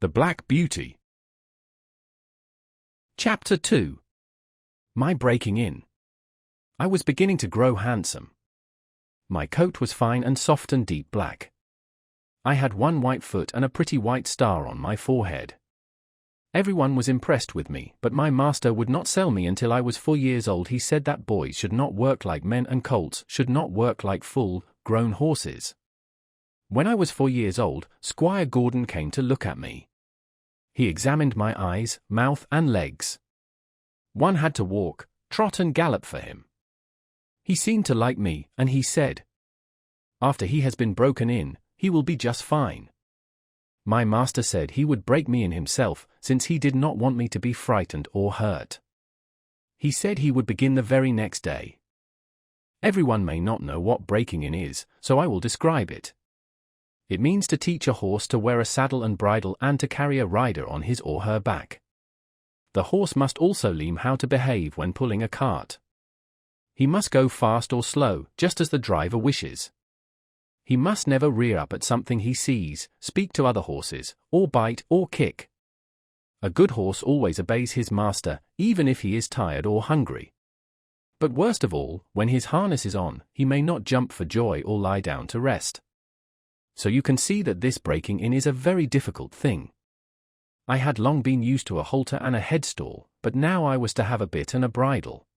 The Black Beauty. Chapter 2. My breaking in. I was beginning to grow handsome. My coat was fine and soft and deep black. I had one white foot and a pretty white star on my forehead. Everyone was impressed with me, but my master would not sell me until I was 4 years old. He said that boys should not work like men and colts should not work like full-grown horses. When I was 4 years old, Squire Gordon came to look at me. He examined my eyes, mouth and legs. One had to walk, trot and gallop for him. He seemed to like me, and he said, "After he has been broken in, he will be just fine." My master said he would break me in himself, since he did not want me to be frightened or hurt. He said he would begin the very next day. Everyone may not know what breaking in is, so I will describe it. It means to teach a horse to wear a saddle and bridle and to carry a rider on his or her back. The horse must also learn how to behave when pulling a cart. He must go fast or slow, just as the driver wishes. He must never rear up at something he sees, speak to other horses, or bite or kick. A good horse always obeys his master, even if he is tired or hungry. But worst of all, when his harness is on, he may not jump for joy or lie down to rest. So you can see that this breaking in is a very difficult thing. I had long been used to a halter and a headstall, but now I was to have a bit and a bridle.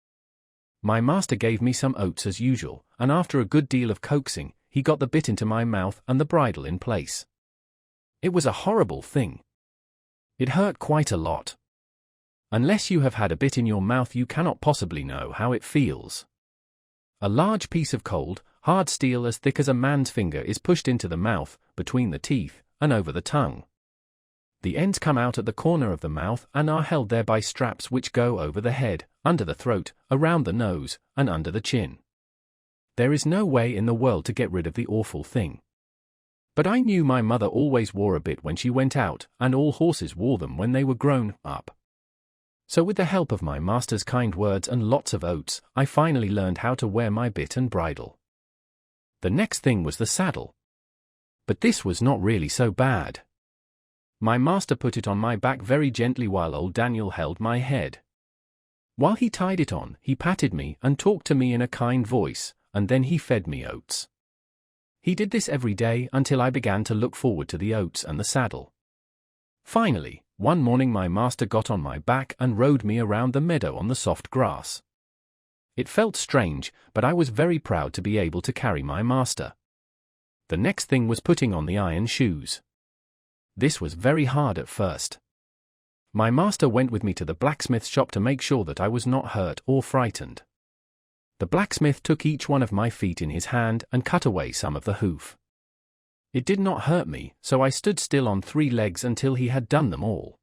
My master gave me some oats as usual, and after a good deal of coaxing, he got the bit into my mouth and the bridle in place. It was a horrible thing. It hurt quite a lot. Unless you have had a bit in your mouth, you cannot possibly know how it feels. A large piece of cold, hard steel as thick as a man's finger is pushed into the mouth, between the teeth, and over the tongue. The ends come out at the corner of the mouth and are held there by straps which go over the head, under the throat, around the nose, and under the chin. There is no way in the world to get rid of the awful thing. But I knew my mother always wore a bit when she went out, and all horses wore them when they were grown up. So with the help of my master's kind words and lots of oats, I finally learned how to wear my bit and bridle. The next thing was the saddle. But this was not really so bad. My master put it on my back very gently while old Daniel held my head. While he tied it on, he patted me and talked to me in a kind voice, and then he fed me oats. He did this every day until I began to look forward to the oats and the saddle. Finally, one morning my master got on my back and rode me around the meadow on the soft grass. It felt strange, but I was very proud to be able to carry my master. The next thing was putting on the iron shoes. This was very hard at first. My master went with me to the blacksmith's shop to make sure that I was not hurt or frightened. The blacksmith took each one of my feet in his hand and cut away some of the hoof. It did not hurt me, so I stood still on 3 legs until he had done them all.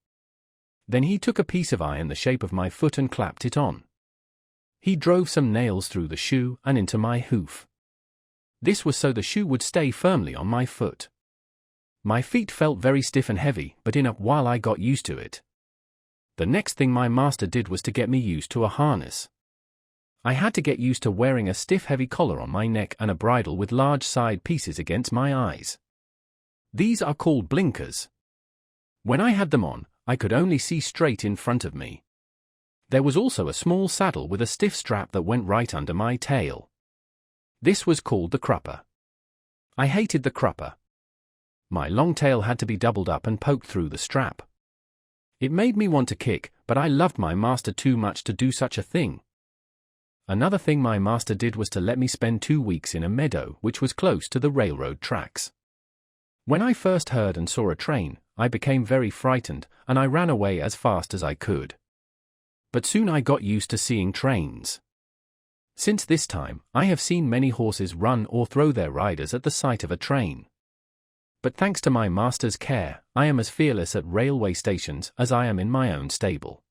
Then he took a piece of iron the shape of my foot and clapped it on. He drove some nails through the shoe and into my hoof. This was so the shoe would stay firmly on my foot. My feet felt very stiff and heavy, but in a while I got used to it. The next thing my master did was to get me used to a harness. I had to get used to wearing a stiff heavy collar on my neck and a bridle with large side pieces against my eyes. These are called blinkers. When I had them on, I could only see straight in front of me. There was also a small saddle with a stiff strap that went right under my tail. This was called the crupper. I hated the crupper. My long tail had to be doubled up and poked through the strap. It made me want to kick, but I loved my master too much to do such a thing. Another thing my master did was to let me spend 2 weeks in a meadow which was close to the railroad tracks. When I first heard and saw a train, I became very frightened, and I ran away as fast as I could. But soon I got used to seeing trains. Since this time, I have seen many horses run or throw their riders at the sight of a train. But thanks to my master's care, I am as fearless at railway stations as I am in my own stable.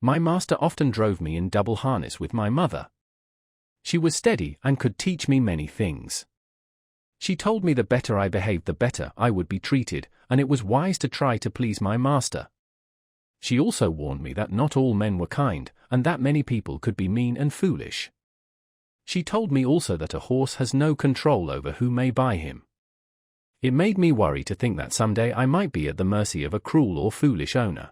My master often drove me in double harness with my mother. She was steady and could teach me many things. She told me the better I behaved, the better I would be treated, and it was wise to try to please my master. She also warned me that not all men were kind, and that many people could be mean and foolish. She told me also that a horse has no control over who may buy him. It made me worry to think that someday I might be at the mercy of a cruel or foolish owner.